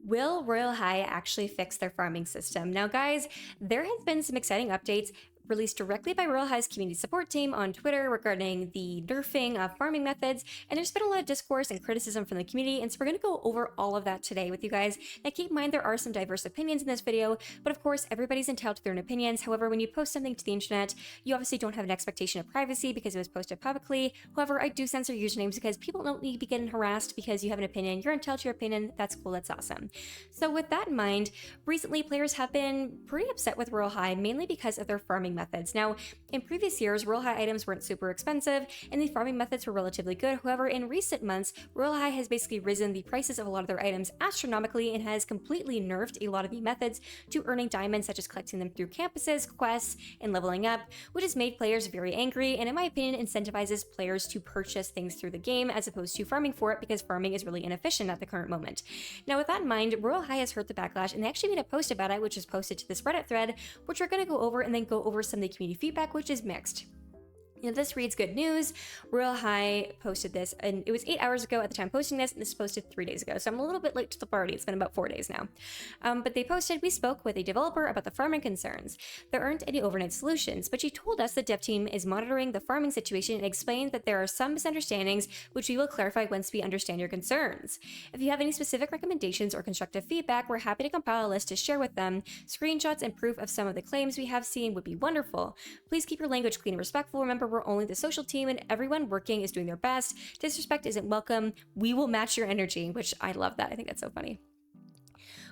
Will Royal High actually fix their farming system? Now, guys, there has been some exciting updates released directly by Royal High's community support team on Twitter regarding the nerfing of farming methods, and there's been a lot of discourse and criticism from the community, and so we're going to go over all of that today with you guys. Now, keep in mind there are some diverse opinions in this video, but of course, everybody's entitled to their own opinions. However, when you post something to the internet, you obviously don't have an expectation of privacy because it was posted publicly. However, I do censor usernames because people don't need to be getting harassed because you have an opinion. You're entitled to your opinion. That's cool. That's awesome. So with that in mind, recently players have been pretty upset with Royal High, mainly because of their farming methods. Now, in previous years, Royal High items weren't super expensive, and the farming methods were relatively good. However, in recent months, Royal High has basically risen the prices of a lot of their items astronomically and has completely nerfed a lot of the methods to earning diamonds, such as collecting them through campuses, quests, and leveling up, which has made players very angry, and in my opinion, incentivizes players to purchase things through the game as opposed to farming for it, because farming is really inefficient at the current moment. Now, with that in mind, Royal High has heard the backlash, and they actually made a post about it, which was posted to this Reddit thread, which we're going to go over and then go over some of the community feedback, which is mixed. Now, this reads good news. Royal High posted this, and it was 8 hours ago at the time posting this, and this was posted 3 days ago, so I'm a little bit late to the party. It's been about 4 days now. But they posted, we spoke with a developer about the farming concerns. There aren't any overnight solutions, but she told us the dev team is monitoring the farming situation and explained that there are some misunderstandings, which we will clarify once we understand your concerns. If you have any specific recommendations or constructive feedback, we're happy to compile a list to share with them. Screenshots and proof of some of the claims we have seen would be wonderful. Please keep your language clean and respectful. Remember, we're only the social team and everyone working is doing their best. Disrespect isn't welcome. We will match your energy, which I love that. I think that's so funny.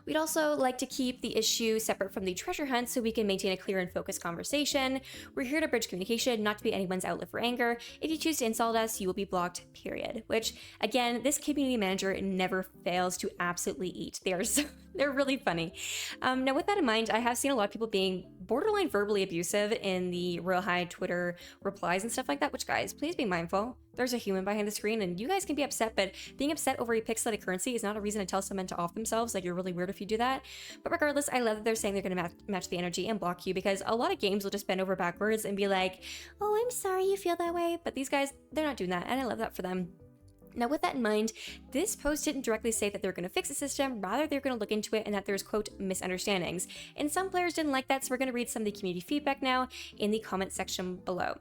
We'd also like to keep the issue separate from the treasure hunt so we can maintain a clear and focused conversation. We're here to bridge communication, not to be anyone's outlet for anger. If you choose to insult us, you will be blocked, period. Which, again, this community manager never fails to absolutely eat. They're really funny. Now, with that in mind, I have seen a lot of people being borderline verbally abusive in the Royal High Twitter replies and stuff like that, which, guys, please be mindful. There's a human behind the screen, and you guys can be upset, but being upset over a pixelated currency is not a reason to tell someone to off themselves. Like, you're really weird if you do that. But regardless, I love that they're saying they're going to match the energy and block you, because a lot of games will just bend over backwards and be like, oh, I'm sorry you feel that way. But these guys, they're not doing that, and I love that for them. Now, with that in mind, this post didn't directly say that they're going to fix the system, rather they're going to look into it and that there's, quote, misunderstandings. And some players didn't like that, so we're going to read some of the community feedback now in the comment section below.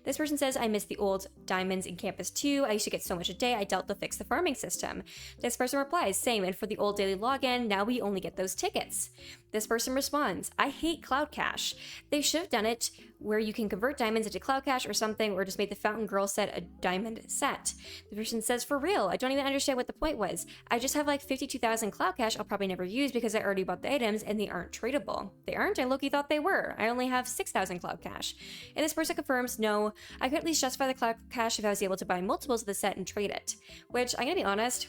This person says, I miss the old diamonds in Campus 2. I used to get so much a day, I dealt to fix the farming system. This person replies, same, and for the old daily login, now we only get those tickets. This person responds, I hate Cloud Cash. They should have done it where you can convert diamonds into Cloud Cash or something, or just made the Fountain Girl set a diamond set. The person says, for real, I don't even understand what the point was. I just have like 52,000 Cloud Cash I'll probably never use because I already bought the items and they aren't tradable. They aren't? I low-key thought they were. I only have 6,000 Cloud Cash. And this person confirms, no, I could at least justify the Cloud Cash if I was able to buy multiples of the set and trade it. Which, I'm gonna be honest,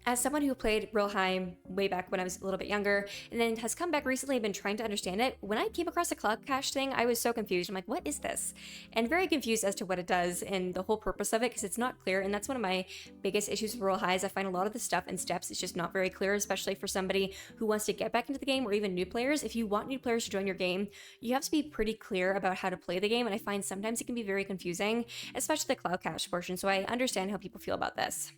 as someone who played Royal High way back when I was a little bit younger, and then has come back recently and been trying to understand it, when I came across the Cloud Cash thing, I was so confused. I'm like, what is this? And very confused as to what it does and the whole purpose of it, because it's not clear, and that's one of my biggest issues with Royal High is I find a lot of the stuff and steps is just not very clear, especially for somebody who wants to get back into the game, or even new players. If you want new players to join your game, you have to be pretty clear about how to play the game, and I find sometimes it can be very confusing, especially the Cloud Cash portion, so I understand how people feel about this.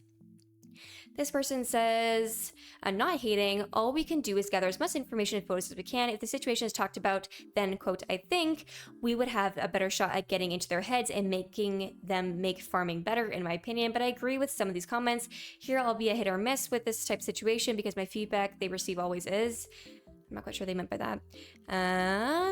This person says, I'm not hating, all we can do is gather as much information and photos as we can. If the situation is talked about, then, quote, I think we would have a better shot at getting into their heads and making them make farming better, in my opinion. But I agree with some of these comments. Here I'll be a hit or miss with this type of situation because my feedback they receive always is. I'm not quite sure they meant by that.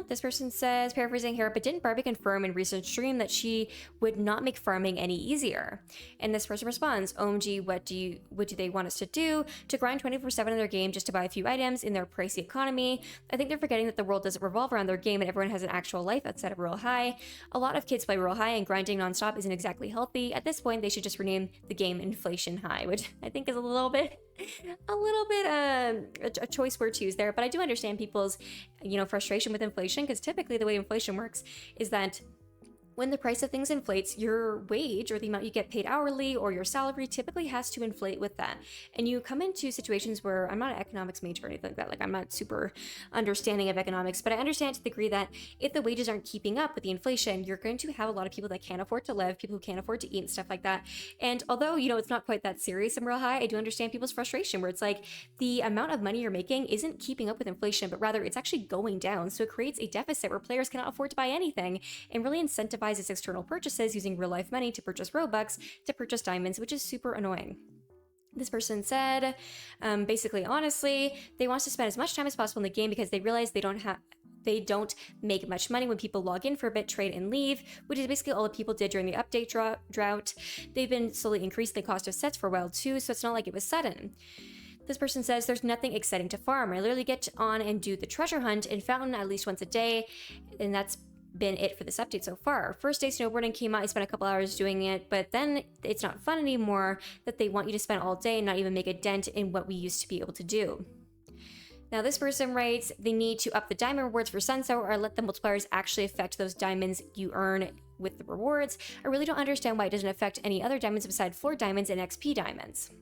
This person says, paraphrasing here, but didn't Barbie confirm in recent stream that she would not make farming any easier? And this person responds, OMG, what do they want us to do? To grind 24/7 in their game just to buy a few items in their pricey economy? I think they're forgetting that the world doesn't revolve around their game and everyone has an actual life outside of Royal High. A lot of kids play Royal High and grinding nonstop isn't exactly healthy. At this point, they should just rename the game Inflation High, which I think is a little bit a choice word to use there, but I do understand people's frustration with inflation, because typically the way inflation works is that When the price of things inflates, your wage or the amount you get paid hourly or your salary typically has to inflate with that. And you come into situations where I'm not an economics major or anything like that. Like, I'm not super understanding of economics, but I understand to the degree that if the wages aren't keeping up with the inflation, you're going to have a lot of people that can't afford to live, people who can't afford to eat and stuff like that. And although, it's not quite that serious in Royale High, I do understand people's frustration where it's like the amount of money you're making isn't keeping up with inflation, but rather it's actually going down. So it creates a deficit where players cannot afford to buy anything and really incentivize its external purchases using real life money to purchase Robux, to purchase diamonds, which is super annoying. This person said, basically, honestly, they want to spend as much time as possible in the game because they realize they don't make much money when people log in for a bit, trade, and leave, which is basically all the people did during the update drought. They've been slowly increasing the cost of sets for a while too, so it's not like it was sudden. This person says, there's nothing exciting to farm. I literally get on and do the treasure hunt in Fountain at least once a day, and that's been it for this update so far. First day snowboarding came out, I spent a couple hours doing it, but then it's not fun anymore that they want you to spend all day and not even make a dent in what we used to be able to do. Now this person writes, they need to up the diamond rewards for Sunso or let the multipliers actually affect those diamonds you earn with the rewards. I really don't understand why it doesn't affect any other diamonds besides floor diamonds and XP diamonds.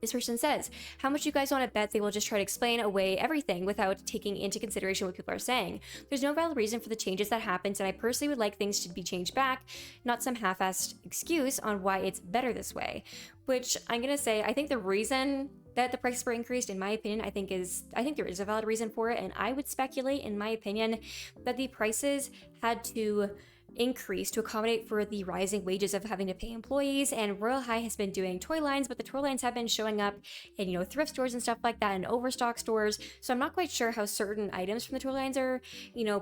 This person says, how much you guys want to bet they will just try to explain away everything without taking into consideration what people are saying? There's no valid reason for the changes that happened, and I personally would like things to be changed back, not some half-assed excuse on why it's better this way. Which I'm going to say, I think the reason that the prices were increased, in my opinion, I think there is a valid reason for it, and I would speculate, in my opinion, that the prices had to increase to accommodate for the rising wages of having to pay employees. And Royale High has been doing toy lines, but the toy lines have been showing up in thrift stores and stuff like that, and overstock stores. So I'm not quite sure how certain items from the toy lines are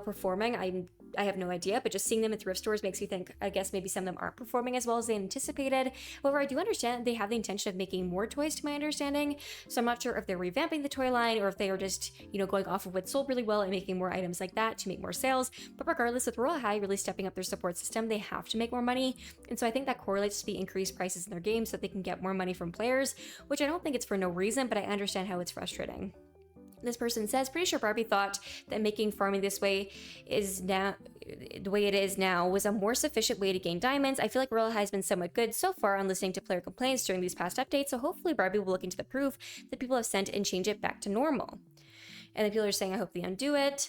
performing. I have no idea, but just seeing them in thrift stores makes me think, I guess maybe some of them aren't performing as well as they anticipated. However, I do understand they have the intention of making more toys, to my understanding, so I'm not sure if they're revamping the toy line or if they are just going off of what sold really well and making more items like that to make more sales. But regardless, with Royale High really stepping up their support system, they have to make more money, and so I think that correlates to the increased prices in their games so that they can get more money from players, which I don't think it's for no reason, but I understand how it's frustrating. This person says, pretty sure Barbie thought that making farming this way is now the way it is now was a more sufficient way to gain diamonds. I feel like Royale High has been somewhat good so far on listening to player complaints during these past updates, so hopefully Barbie will look into the proof that people have sent and change it back to normal. And then people are saying, I hope they undo it.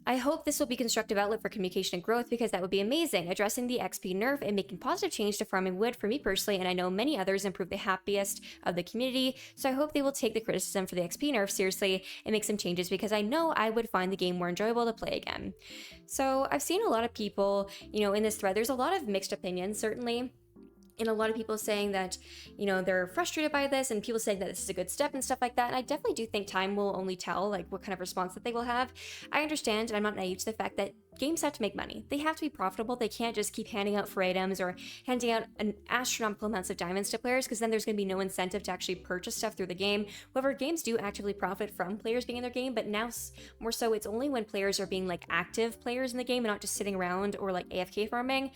I hope this will be a constructive outlet for communication and growth, because that would be amazing. Addressing the XP nerf and making positive change to farming would, for me personally, and I know many others, improve the happiest of the community. So I hope they will take the criticism for the XP nerf seriously and make some changes, because I know I would find the game more enjoyable to play again. So I've seen a lot of people, in this thread, there's a lot of mixed opinions, certainly. And a lot of people saying that, they're frustrated by this, and people saying that this is a good step and stuff like that. And I definitely do think time will only tell, what kind of response that they will have. I understand, and I'm not naive to the fact that games have to make money. They have to be profitable. They can't just keep handing out free items or handing out an astronomical amounts of diamonds to players, because then there's going to be no incentive to actually purchase stuff through the game. However, games do actively profit from players being in their game, but now more so it's only when players are being active players in the game and not just sitting around or AFK farming.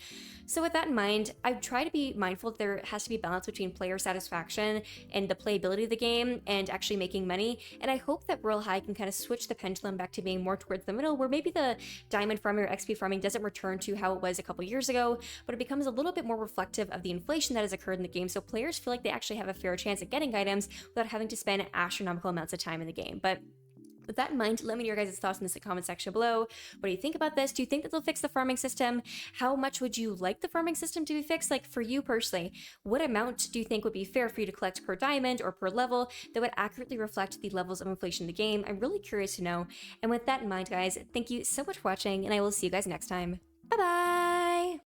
So with that in mind, I try to be mindful that there has to be balance between player satisfaction and the playability of the game and actually making money. And I hope that Royale High can kind of switch the pendulum back to being more towards the middle, where maybe the diamond farming or XP farming doesn't return to how it was a couple years ago, but it becomes a little bit more reflective of the inflation that has occurred in the game, so players feel like they actually have a fair chance at getting items without having to spend astronomical amounts of time in the game. But with that in mind, let me know your guys' thoughts in the comment section below. What do you think about this? Do you think that they'll fix the farming system? How much would you like the farming system to be fixed? For you personally, what amount do you think would be fair for you to collect per diamond or per level that would accurately reflect the levels of inflation in the game? I'm really curious to know. And with that in mind, guys, thank you so much for watching, and I will see you guys next time. Bye-bye!